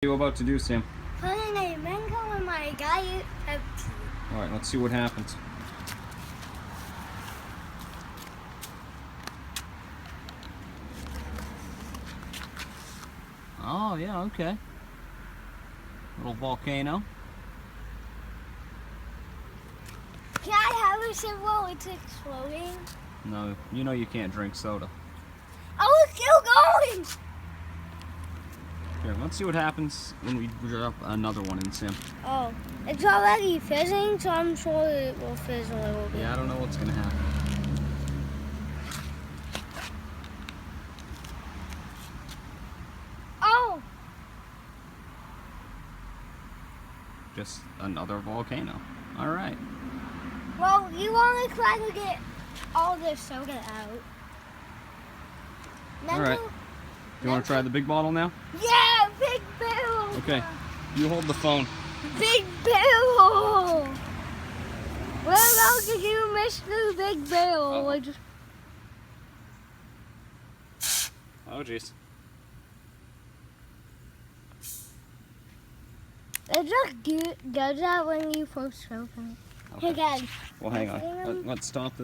What are you about to do, Sam? Putting a mango in my diet Pepsi. Alright, let's see what happens. Oh, yeah, okay. Little volcano. Can I have a sip while it's exploding? No, you know you can't drink soda. Oh, it's still going! Here, let's see what happens when we drop another one in, Sam. Oh, it's already fizzing, so I'm sure it will fizz a little bit. Yeah, I don't know what's gonna happen. Oh! Just another volcano. Alright. Well, you want to try to get all the soda out. Alright. Do you want to try the big bottle now? Yeah, big barrel! Okay. You hold the phone. Big barrel! What about did you miss the big barrel? Oh. I just... Oh, jeez. It just does that when you first open it. Okay. Hey guys. Well, hang on. Let's stop this.